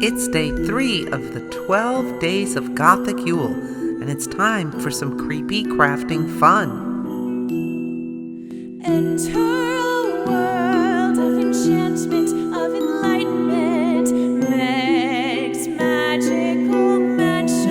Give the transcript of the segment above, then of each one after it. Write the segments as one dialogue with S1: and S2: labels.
S1: It's day 3 of the 12 Days of Gothic Yule, and it's time for some creepy crafting fun.
S2: Enter a world of enchantment, of enlightenment, Meg's magical mansion.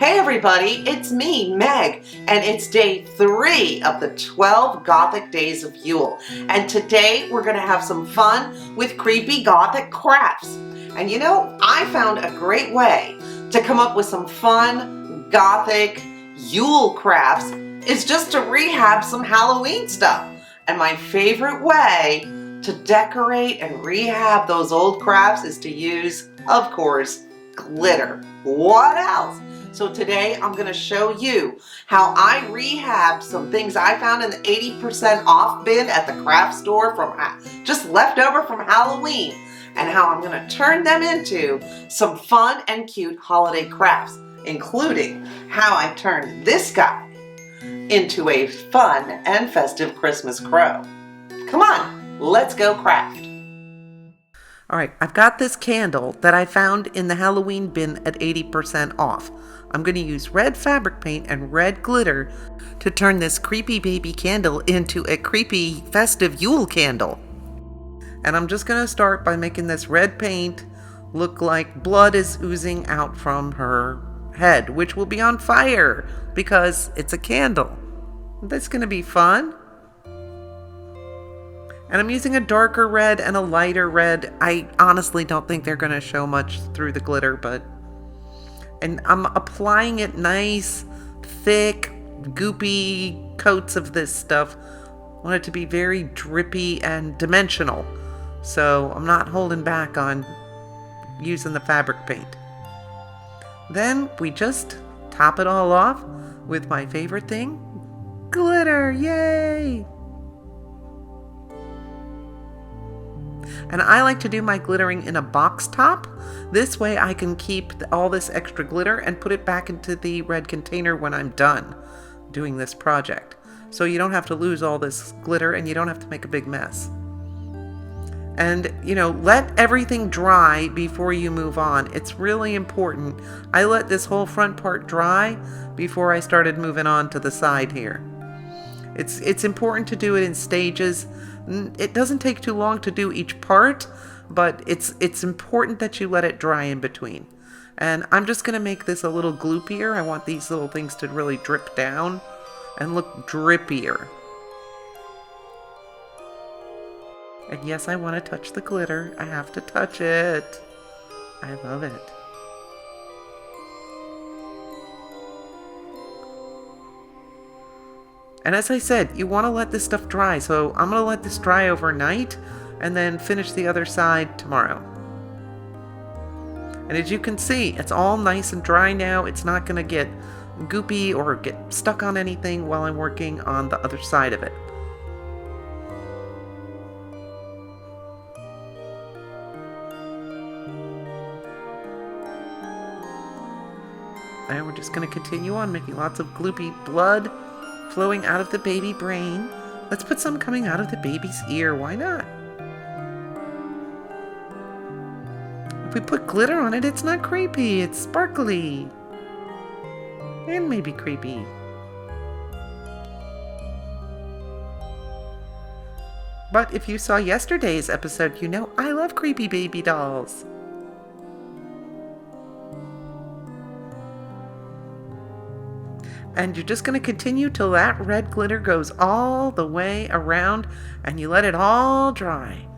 S1: Hey everybody, it's me, Meg, and it's day 3 of the 12 Gothic Days of Yule. And today we're going to have some fun with creepy Gothic crafts. And you know, I found a great way to come up with some fun Gothic Yule crafts is just to rehab some Halloween stuff. And my favorite way to decorate and rehab those old crafts is to use, of course, glitter. What else? So today I'm going to show you how I rehab some things I found in the 80% off bin at the craft store from just leftover from Halloween, and how I'm going to turn them into some fun and cute holiday crafts, including how I turned this guy into a fun and festive Christmas crow. Come on, let's go craft. All right, I've got this candle that I found in the Halloween bin at 80% off. I'm going to use red fabric paint and red glitter to turn this creepy baby candle into a creepy festive Yule candle. And I'm just going to start by making this red paint look like blood is oozing out from her head, which will be on fire because it's a candle. That's going to be fun. And I'm using a darker red and a lighter red. I honestly don't think they're going to show much through the glitter, and I'm applying it nice, thick, goopy coats of this stuff. I want it to be very drippy and dimensional. So I'm not holding back on using the fabric paint. Then we just top it all off with my favorite thing, glitter. Yay! And I like to do my glittering in a box top. This way I can keep all this extra glitter and put it back into the red container when I'm done doing this project. So you don't have to lose all this glitter and you don't have to make a big mess. And, you know, let everything dry before you move on. It's really important. I let this whole front part dry before I started moving on to the side here. It's important to do it in stages. It doesn't take too long to do each part, but it's important that you let it dry in between. And I'm just going to make this a little gloopier. I want these little things to really drip down and look drippier. And yes, I want to touch the glitter. I have to touch it. I love it. And as I said, you want to let this stuff dry. So I'm going to let this dry overnight and then finish the other side tomorrow. And as you can see, it's all nice and dry now. It's not going to get goopy or get stuck on anything while I'm working on the other side of it. And we're just going to continue on making lots of gloopy blood flowing out of the baby brain. Let's put some coming out of the baby's ear. Why not? If we put glitter on it, it's not creepy. It's sparkly. And maybe creepy. But if you saw yesterday's episode, you know I love creepy baby dolls. And you're just going to continue till that red glitter goes all the way around and you let it all dry.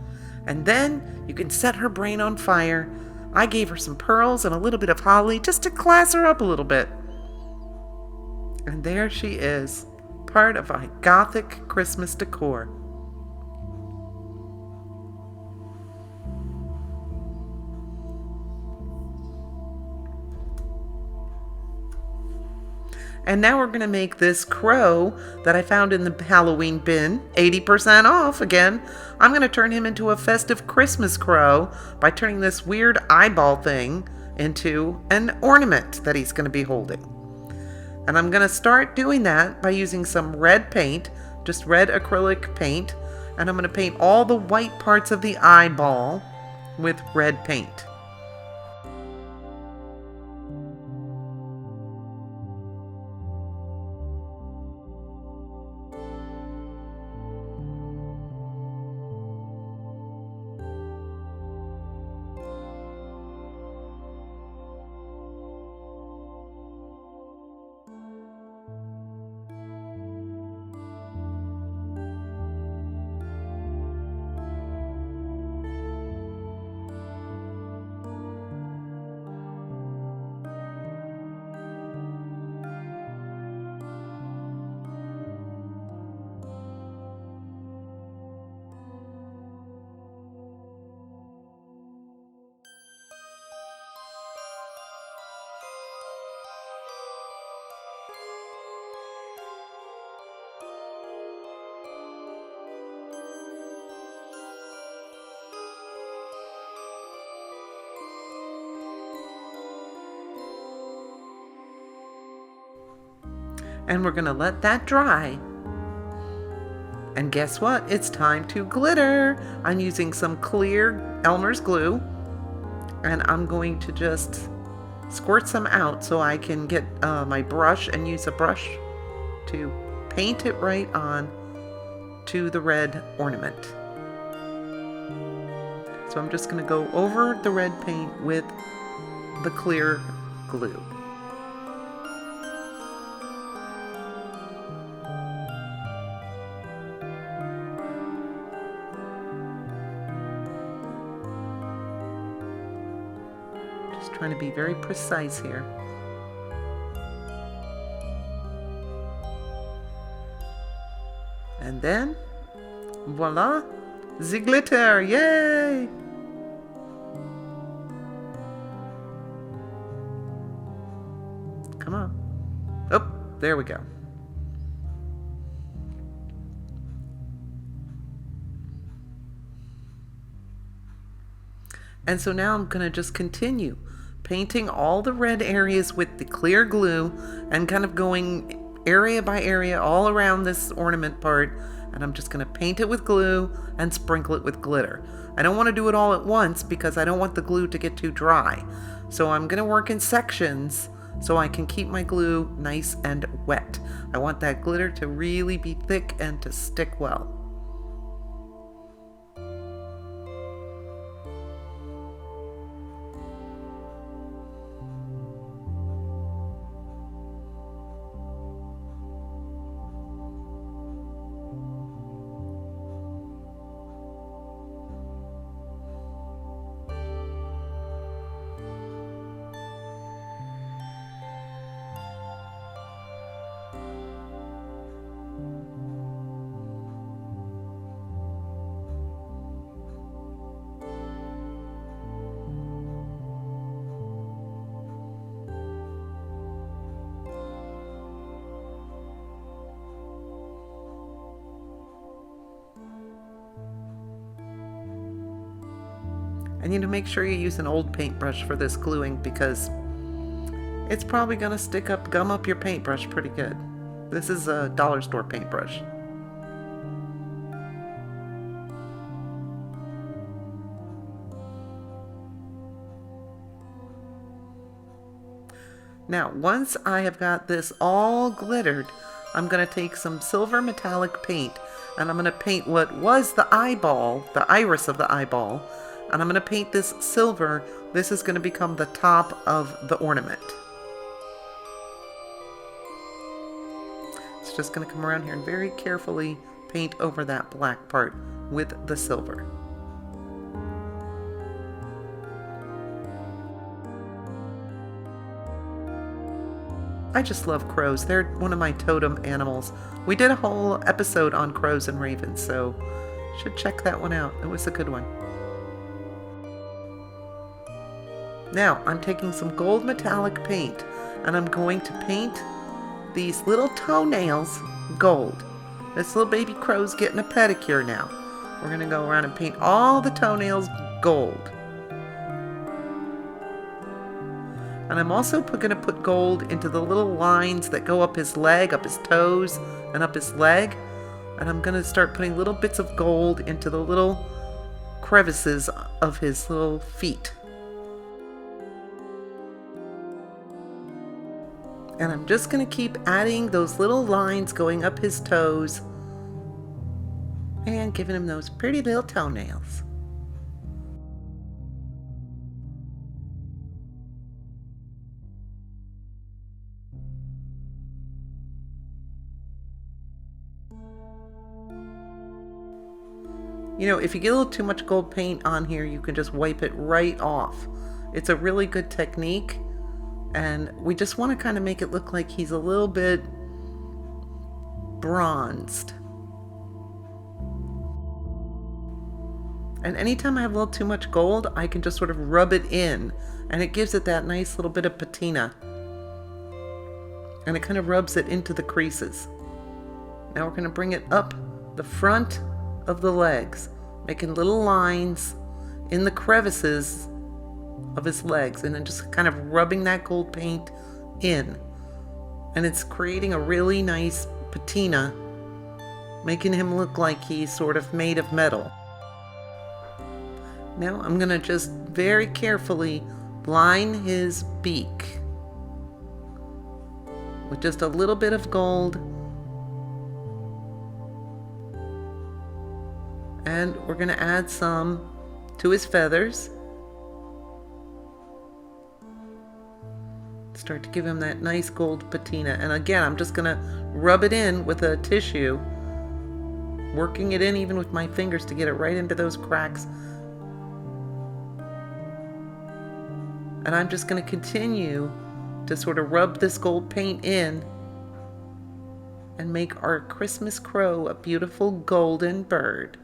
S1: And then you can set her brain on fire. I gave her some pearls and a little bit of holly just to class her up a little bit. And there she is, part of my Gothic Christmas decor. And now we're going to make this crow that I found in the Halloween bin, 80% off again. I'm going to turn him into a festive Christmas crow by turning this weird eyeball thing into an ornament that he's going to be holding. And I'm going to start doing that by using some red paint, just red acrylic paint. And I'm going to paint all the white parts of the eyeball with red paint. And we're gonna let that dry. And guess what? It's time to glitter. I'm using some clear Elmer's glue, and I'm going to just squirt some out so I can get my brush and use a brush to paint it right on to the red ornament. So I'm just gonna go over the red paint with the clear glue. Trying to be very precise here. And then, voila, the glitter, yay! Come on. Oh, there we go. And so now I'm gonna just continue painting all the red areas with the clear glue and kind of going area by area all around this ornament part. And I'm just going to paint it with glue and sprinkle it with glitter. I don't want to do it all at once because I don't want the glue to get too dry. So I'm going to work in sections so I can keep my glue nice and wet. I want that glitter to really be thick and to stick well. I need to make sure you use an old paintbrush for this gluing because it's probably going to gum up your paintbrush pretty good. This is a dollar store paintbrush. Now, once I have got this all glittered, I'm going to take some silver metallic paint and I'm going to paint what was the eyeball, the iris of the eyeball. And I'm going to paint this silver. This is going to become the top of the ornament. It's just going to come around here and very carefully paint over that black part with the silver. I just love crows. They're one of my totem animals. We did a whole episode on crows and ravens, so should check that one out. It was a good one. Now, I'm taking some gold metallic paint and I'm going to paint these little toenails gold. This little baby crow's getting a pedicure now. We're going to go around and paint all the toenails gold. And I'm also going to put gold into the little lines that go up his leg, up his toes, and up his leg. And I'm going to start putting little bits of gold into the little crevices of his little feet. And I'm just going to keep adding those little lines going up his toes and giving him those pretty little toenails. You know, if you get a little too much gold paint on here, you can just wipe it right off. It's a really good technique, and we just want to kind of make it look like he's a little bit bronzed. And anytime I have a little too much gold, I can just sort of rub it in, and it gives it that nice little bit of patina. And it kind of rubs it into the creases. Now we're going to bring it up the front of the legs, making little lines in the crevices of his legs, and then just kind of rubbing that gold paint in. And it's creating a really nice patina, making him look like he's sort of made of metal. Now I'm going to just very carefully line his beak with just a little bit of gold. And we're going to add some to his feathers. Start to give him that nice gold patina. And again, I'm just going to rub it in with a tissue, working it in even with my fingers to get it right into those cracks. And I'm just going to continue to sort of rub this gold paint in and make our Christmas crow a beautiful golden bird.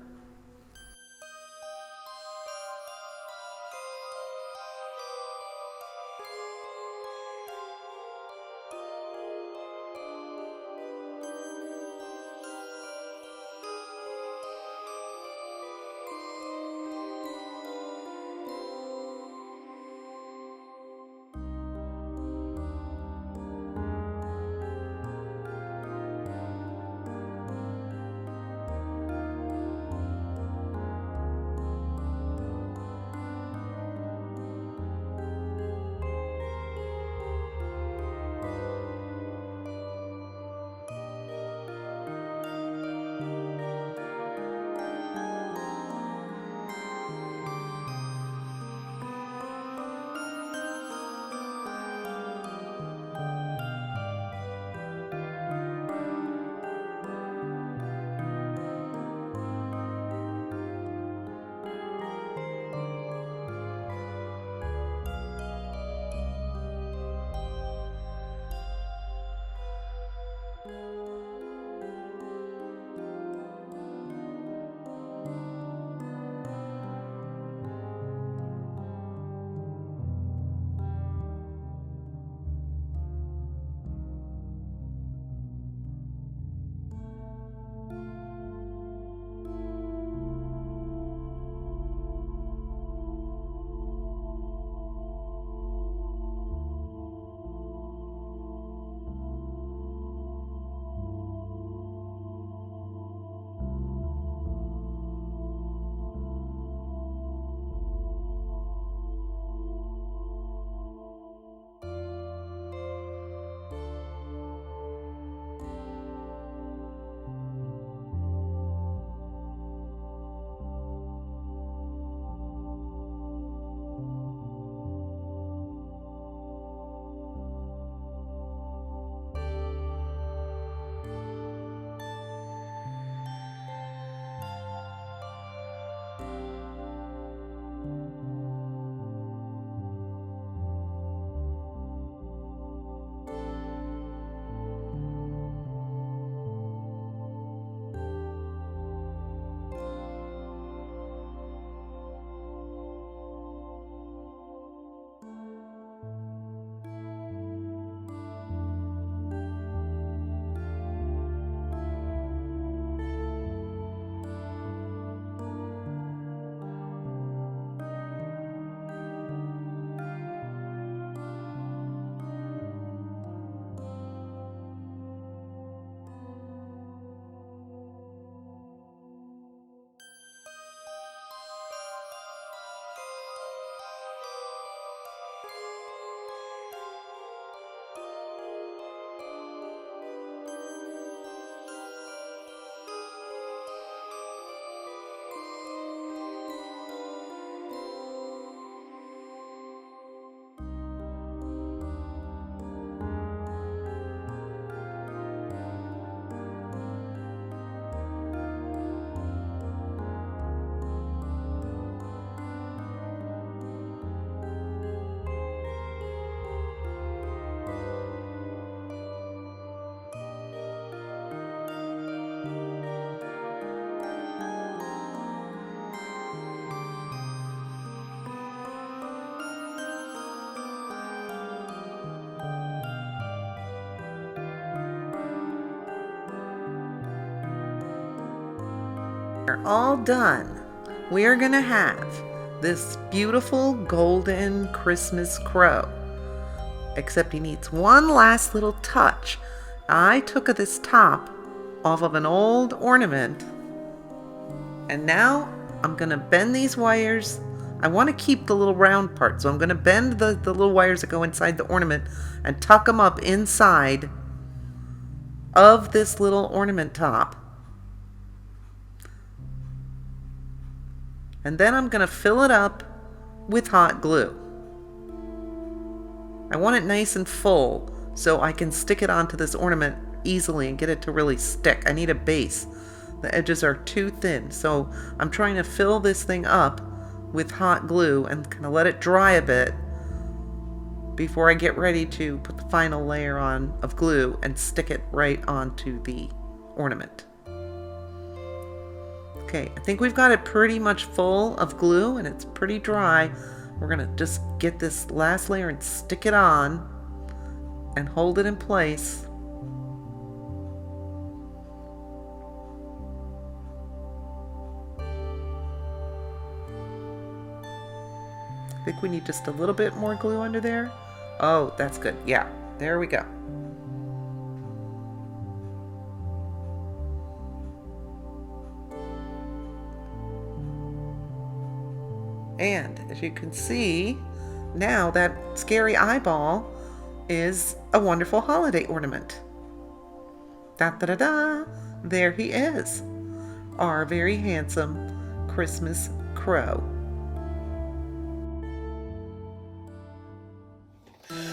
S1: We're all done. We're gonna have this beautiful golden Christmas crow. Except he needs one last little touch. I took this top off of an old ornament, and now I'm gonna bend these wires. I want to keep the little round part, so I'm gonna bend the little wires that go inside the ornament and tuck them up inside of this little ornament top. And then I'm gonna fill it up with hot glue. I want it nice and full so I can stick it onto this ornament easily and get it to really stick. I need a base. The edges are too thin, so I'm trying to fill this thing up with hot glue and kind of let it dry a bit before I get ready to put the final layer on of glue and stick it right onto the ornament. Okay, I think we've got it pretty much full of glue and it's pretty dry. We're gonna just get this last layer and stick it on and hold it in place. I think we need just a little bit more glue under there. Oh, that's good. Yeah, there we go. And as you can see, now that scary eyeball is a wonderful holiday ornament. Da da da da! There he is, our very handsome Christmas crow.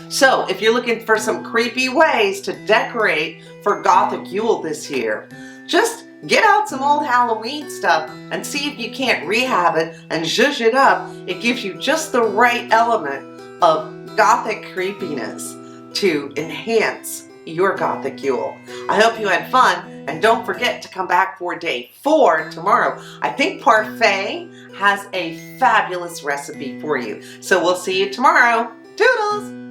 S1: So, if you're looking for some creepy ways to decorate for Gothic Yule this year, just get out some old Halloween stuff and see if you can't rehab it and zhuzh it up. It gives you just the right element of Gothic creepiness to enhance your Gothic Yule. I hope you had fun, and don't forget to come back for day 4 tomorrow. I think Parfait has a fabulous recipe for you. So we'll see you tomorrow. Toodles!